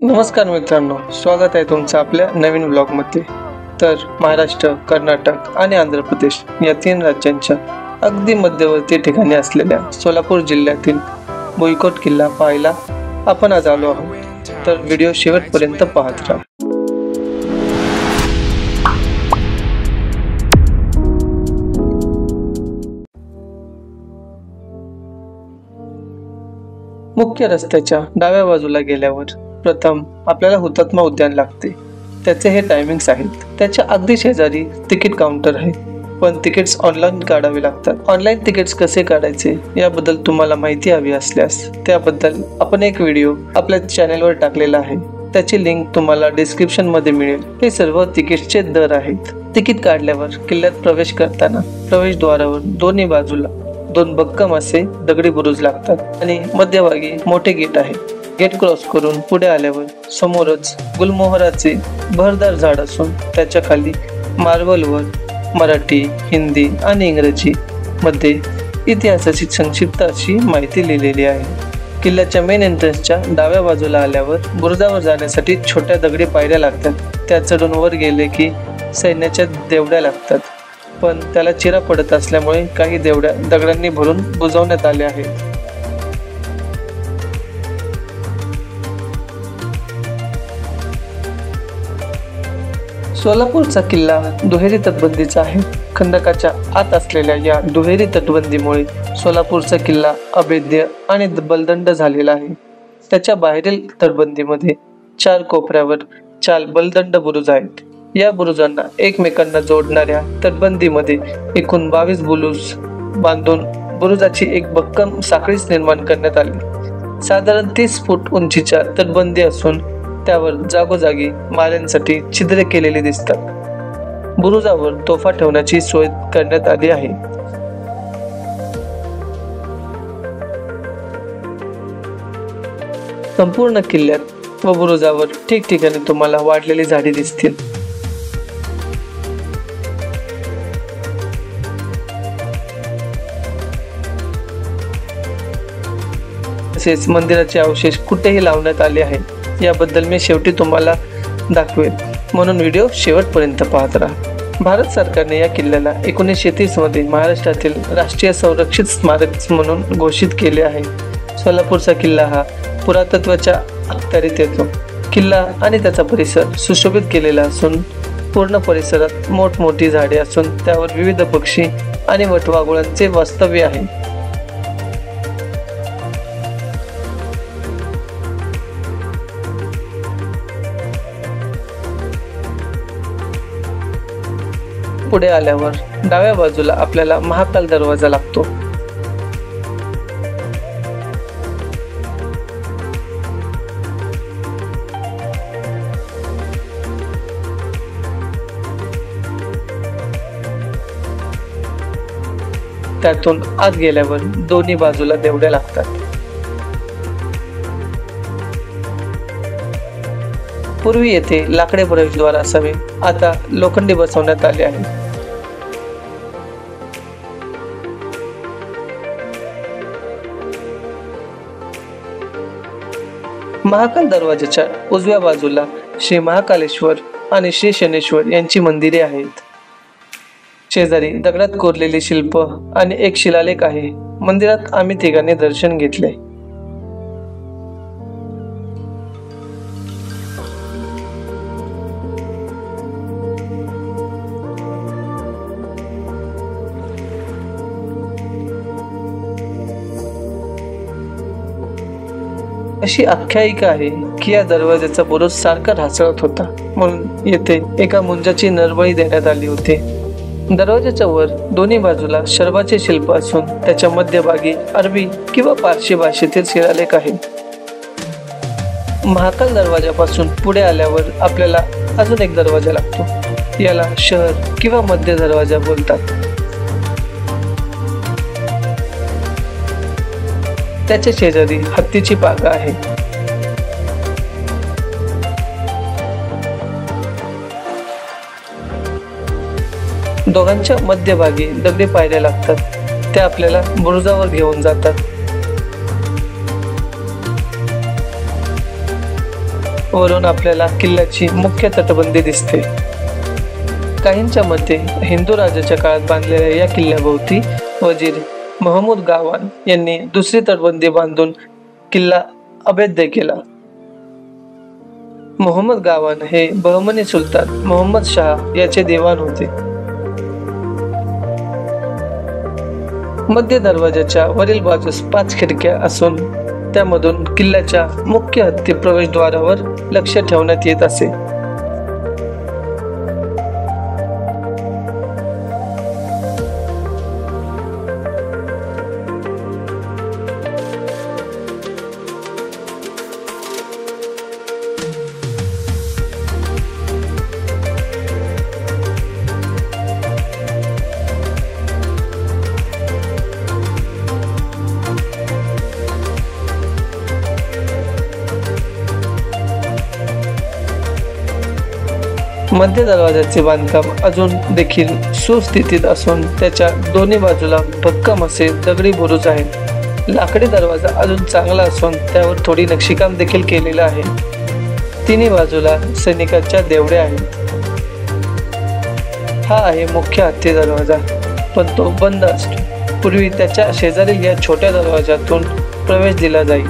नमस्कार मित्रांनो, स्वागत आहे तुमचं आपल्या नवीन ब्लॉगमध्ये। तर महाराष्ट्र, कर्नाटक आणि आंध्र प्रदेश या तीन राज्यांच्या अगदी मध्यवर्ती ठिकाणी असलेल्या सोलापूर जिल्ह्यातील भुईकोट किल्ला पाहायला आपण आज आलो आहोत। तर व्हिडिओ शेवटपर्यंत पाहत राहा। मुख्य रस्त्याच्या डाव्या बाजूला गेल्यावर प्रथम आपल्याला हुतात्मा उद्यान लागते। त्याचे हे टायमिंग्स आहेत। त्याच्या अगदी शेजारी तिकीट काउंटर आहे, पण तिकीट्स ऑनलाईन काढावे लागतात। ऑनलाईन तिकीट्स कसे काढायचे याबद्दल तुम्हाला माहिती हवी असल्यास त्याबद्दल आपण एक व्हिडिओ आपल्या चॅनलवर टाकलेला आहे, त्याची लिंक तुम्हाला डिस्क्रिप्शन मध्ये मिळेल। हे सर्व तिकीटचे दर आहेत। तिकीट काढल्यावर किल्ल्यात प्रवेश करताना प्रवेशद्वारावर दोन्ही बाजूला दोन भक्कम असे दगडी बुरुज लागतात आणि मध्यभागी मोठे गेट आहे। गेट क्रॉस करून पुढे आल्यावर समोरच गुलमोहराचे भरदार झाड असून त्याच्या खाली मार्बलवर मराठी, हिंदी आणि इंग्रजी मध्ये इतिहासाची संक्षिप्त अशी माहिती लिहिलेली आहे। किल्ल्याच्या मेन एंट्रन्सच्या डाव्या बाजूला आल्यावर बुरुजावर जाण्यासाठी छोट्या दगडी पायऱ्या लागतात। त्या चढून वर गेले की सैन्याच्या देवड्या लागतात, पण त्याला चिरा पडत असल्यामुळे काही देवड्या दगडांनी भरून बुजवण्यात आल्या आहेत। सोलापूरचा किल्ला दुहेरी तटबंदीचा आहे। खंदकाच्या आत असलेल्या या दुहेरी तटबंदीमुळे सोलापूरचा किल्ला अभेद्य आणि बलदंड झालेला आहे। त्याच्या बाहेरील तटबंदीमध्ये 4 कोपऱ्यावर 4 बलदंड बुरुज आहेत। या बुरुजांना एकमेकांना जोडणाऱ्या तटबंदीमध्ये एकूण 22 बुरुज बांधून बुरुजाची एक भक्कम साखळीच निर्माण करण्यात आली। साधारण 30 फूट उंचीच्या तटबंदी असून त्यावर जागोजागी माऱ्यांसाठी छिद्रे केलेली दिसतात। बुरुजावर तोफा ठेवण्याची सोय करण्यात आली आहे। संपूर्ण किल्ल्यात व बुरुजावर ठिकठिकाणी तुम्हाला वाढलेली झाडे दिसतील। तसेच मंदिराचे अवशेष कुठेही लावण्यात आले आहेत याबद्दल मी शेवटी तुम्हाला दाखवेल, म्हणून व्हिडिओ शेवटपर्यंत पाहत राहा। भारत सरकारने या किल्ल्याला 1930 मध्ये महाराष्ट्रातील राष्ट्रीय संरक्षित स्मारक म्हणून घोषित केले आहे। सोलापूरचा किल्ला हा पुरातत्वाच्या अखत्यारीत येतो। किल्ला आणि त्याचा परिसर सुशोभित केलेला असून पूर्ण परिसरात मोठमोठी झाडे असून त्यावर विविध पक्षी आणि वटवाघुळांचे वास्तव्य आहे। पुढे आल्यावर डाव्या बाजूला आपल्याला महाकाल दरवाजा लागतो। त्यातून आत गेल्यावर दोन्ही बाजूला देवड्या लागतात। पूर्वी येथे लाकडी प्रवेशद्वार असावे, आता लोखंडी बसवण्यात आले आहे। महाकाल दरवाजाच्या उजव्या बाजूला श्री महाकालेश्वर आणि श्री शनेश्वर यांची मंदिरे आहेत। शेजारी दगडात कोरलेली शिल्प आणि एक शिलालेख आहे। मंदिरात आम्ही तिघांनी दर्शन घेतले। अशी आख्यायिका आहे की या दरवाजाचा बुरुज सारखा ढासळत होता, म्हणून येथे एका मुंजाची नरबळी देण्यात आली होती। दरवाजाच्या वर दोन्ही बाजूला शरभाचे शिल्प असून त्याच्या मध्यभागी अरबी किंवा पारशी भाषेतील शिलालेख आहे। महाकाल दरवाजापासून पुढे आल्यावर आपल्याला अजून एक दरवाजा लागतो। याला शहर किंवा मध्य दरवाजा बोलतात। त्याच्या शेजारी हत्तीची पागा आहे। दोघांच्या मध्यभागी दगडी पायऱ्या लागतात, त्या आपल्याला बुरुजावर घेऊन जातात। वरून आपल्याला किल्ल्याची मुख्य तटबंदी दिसते. काहींच्या मते हिंदू राजाच्या काळात बांधलेल्या या किल्ल्याभोवती वजीर महमूद गावान यांनी दुसरी तटबंदी बांधून किल्ला अभेद्य केला. मोहम्मद गावान हे बहमनी सुलतान मोहम्मद शाह याचे दिवाण होते. मध्य दरवाजाच्या वरील बाजूस 5 खिडक्या असून त्यामधून किल्ल्याच्या मुख्य हत्ती प्रवेशद्वारावर लक्ष ठेवण्यात येत असे. मध्य दरवाजाचे बांधकाम अजून देखील सुस्थितीत असून त्याच्या दोन्ही बाजूला भक्कम असे दगडी बुरुज आहेत. लाकडी दरवाजा अजून चांगला असून त्यावर थोडी नक्षीकाम देखील केलेलं आहे. तिन्ही बाजूला सैनिकांच्या देवड्या आहेत. हा आहे मुख्य हत्ती दरवाजा, पण तो बंद असतो. पूर्वी त्याच्या शेजारील या छोट्या दरवाजातून प्रवेश दिला जाईल.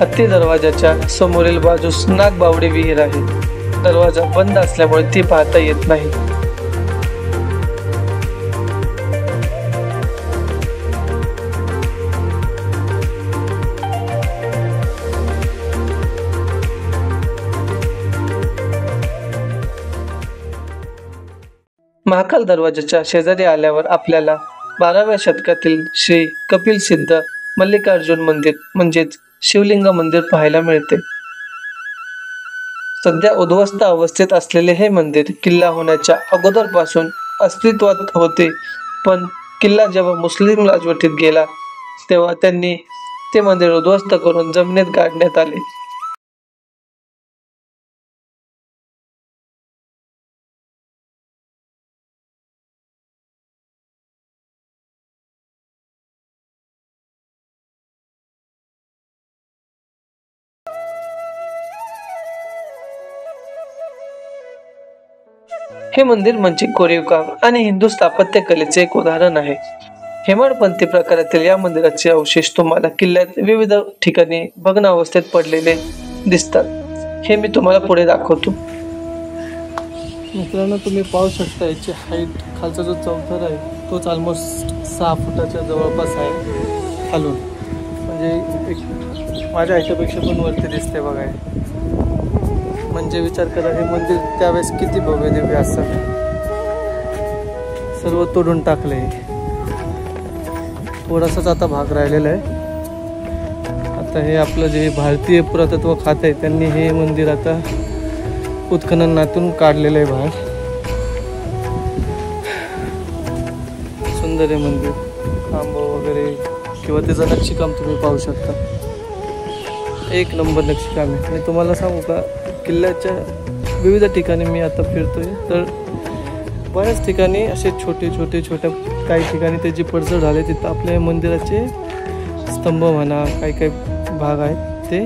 हत्ती दरवाजाच्या समोरील बाजूस नागबावडी विहीर आहे. दरवाजा बंद असल्यामुळे ती पाहता येत नाही. महाकाल दरवाजाच्या शेजारी आल्यावर आपल्याला 12व्या शतकातील श्री कपिल सिद्ध मल्लिकार्जुन मंदिर म्हणजेच शिवलिंग मंदिर पाहायला मिळते. सध्या उद्ध्वस्त अवस्थेत असलेले हे मंदिर किल्ला होण्याच्या अगोदरपासून अस्तित्वात होते, पण किल्ला जेव्हा मुस्लिम राजवटीत गेला तेव्हा त्यांनी ते मंदिर उद्ध्वस्त करून जमिनीत गाडण्यात आले. हे मंदिर म्हणजे कोरीवकाम आणि हिंदू स्थापत्य कलेचे एक उदाहरण आहे. हेमाडपंथी प्रकारातील या मंदिराचे अवशेष तुम्हाला किल्ल्यात विविध ठिकाणी भग्न अवस्थेत पडलेले दिसतात. हे मी तुम्हाला पुढे दाखवतो. मित्रांनो, तुम्ही पाहू शकता याची हाईट, खालचा जो चौथर आहे तोच ऑलमोस्ट 6 फुटाच्या जवळपास आहे खालून. म्हणजे एक माझ्या हाईटपेक्षा पण वरती दिसते बघा. म्हणजे विचार करा, हे मंदिर त्यावेळेस किती भव्य दिव्य असतं. सर्व तोडून टाकले. थोडासाच आता भाग राहिलेला आहे. आता हे आपलं जे भारतीय पुरातत्व खाते आहे त्यांनी हे मंदिर आता उत्खननातून काढलेलं आहे बाहेर. सुंदर आहे मंदिर, खांब वगैरे किंवा त्याचं नक्षीकाम तुम्ही पाहू शकता. एक नंबर नक्षीकाम आहे. मी तुम्हाला सांगू का, किल्ल्याच्या विविध ठिकाणी मी आता फिरतोय तर बऱ्याच ठिकाणी असे छोट्या काही ठिकाणी त्याची पडझड झाली. तिथं आपल्या मंदिराचे स्तंभ म्हणा, काही भाग आहेत ते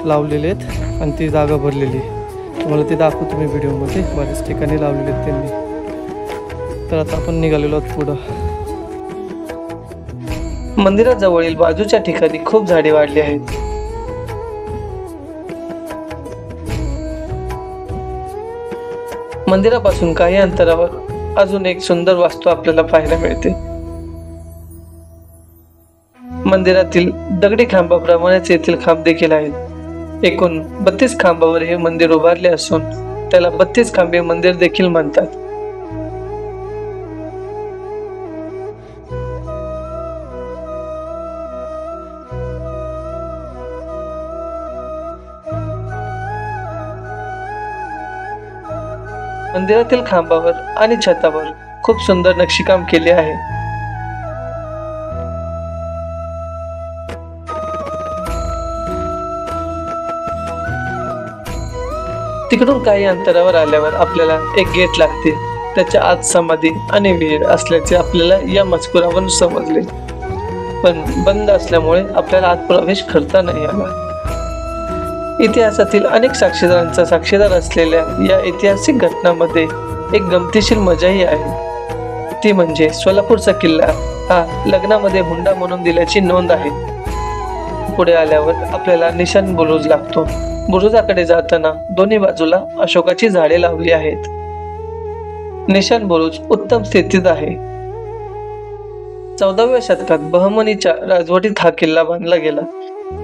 लावलेले आहेत आणि ती जागा भरलेली आहे. तुम्हाला ते दाखवतो मी व्हिडिओमध्ये. बऱ्याच ठिकाणी लावलेले आहेत त्यांनी. तर आता आपण निघालेलो आहोत पुढं. मंदिराजवळील बाजूच्या ठिकाणी खूप झाडे वाढली आहेत. मंदिरापासून काही अंतरावर अजून एक सुंदर वास्तू आपल्याला पाहायला मिळते. मंदिरातील दगडी खांबाप्रमाणेच येथील खांब देखील आहेत. एकूण 32 खांबावर हे मंदिर उभारले असून त्याला 32 खांबे मंदिर देखील म्हणतात. मंदिरातील खांबावर आणि छतावर खूप सुंदर नक्षीकाम केले आहे. तिकडून काही अंतरावर आल्यावर आपल्याला एक गेट लागते. त्याच्या आत समाधी आणि विहीर असल्याचे आपल्याला या मजकुरावरून समजले, पण बंद असल्यामुळे आपल्याला आत प्रवेश करता नाही आला. इतिहासातील अनेक साक्षीदारांचा साक्षीदार असलेल्या या ऐतिहासिक घटनांमध्ये एक गमतीशीर मजाही आहे, ती म्हणजे सोलापूरचा किल्ला हा लग्नामध्ये हुंडा म्हणून दिल्याची नोंद आहे. पुढे आल्यावर आपल्याला निशान बुरुज लागतो. बुरुजाकडे जाताना दोन्ही बाजूला अशोकाची झाडे लावली आहेत. निशान बुरुज उत्तम स्थितीत आहे. 14व्या शतकात बहमनीच्या राजवटीत हा किल्ला बांधला गेला.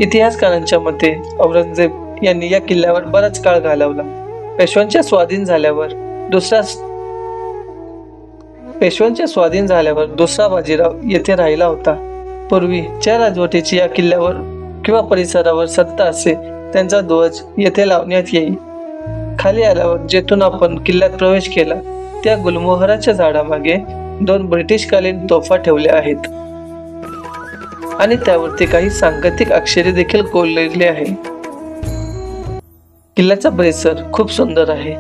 इतिहासकारांच्या मते औरंगजेब यांनी या किल्ल्यावर बराच काळ घालवला. पेशव्यांच्या स्वाधीन झाल्यावर दुसरा बाजीराव येथे राहिला होता. पूर्वी ज्या राजवटीची या किल्ल्यावर किंवा परिसरावर सत्ता असे त्यांचा ध्वज येथे लावण्यात येई. खाली आल्यावर जेथून आपण किल्ल्यात प्रवेश केला त्या गुलमोहराच्या झाडामागे 2 ब्रिटिशकालीन तोफा ठेवल्या आहेत आणि त्यावरती काही सांकेतिक अक्षरे देखील कोरलेली आहे. किल्ल्याचा परिसर खूप सुंदर आहे.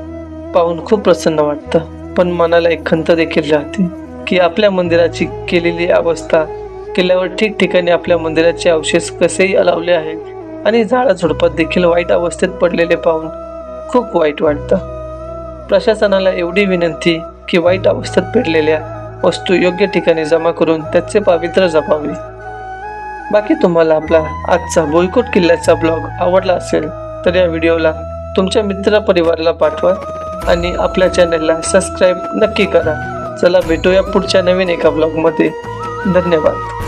पाहून खूप प्रसन्न वाटतं, पण मनाला एक खंत देखील राहते की आपल्या मंदिराची केलेली अवस्था, किल्ल्यावर ठिकठिकाणी आपल्या मंदिराचे अवशेष कसेही लावले आहेत आणि झाडाझुडपात देखील वाईट अवस्थेत पडलेले पाहून खूप वाईट वाटतं. प्रशासनाला एवढी विनंती की वाईट अवस्थेत पडलेल्या वस्तू योग्य ठिकाणी जमा करून त्याचे पावित्र्य जपावे. बाकी तुम्हाला आपला आजचा भुईकोट किल्ल्याचा ब्लॉग आवडला असेल तर या व्हिडिओला तुमच्या मित्रपरिवाराला पाठवा आणि आपल्या चॅनलला सबस्क्राईब नक्की करा. चला भेटूया पुढच्या नवीन एका ब्लॉगमध्ये. धन्यवाद.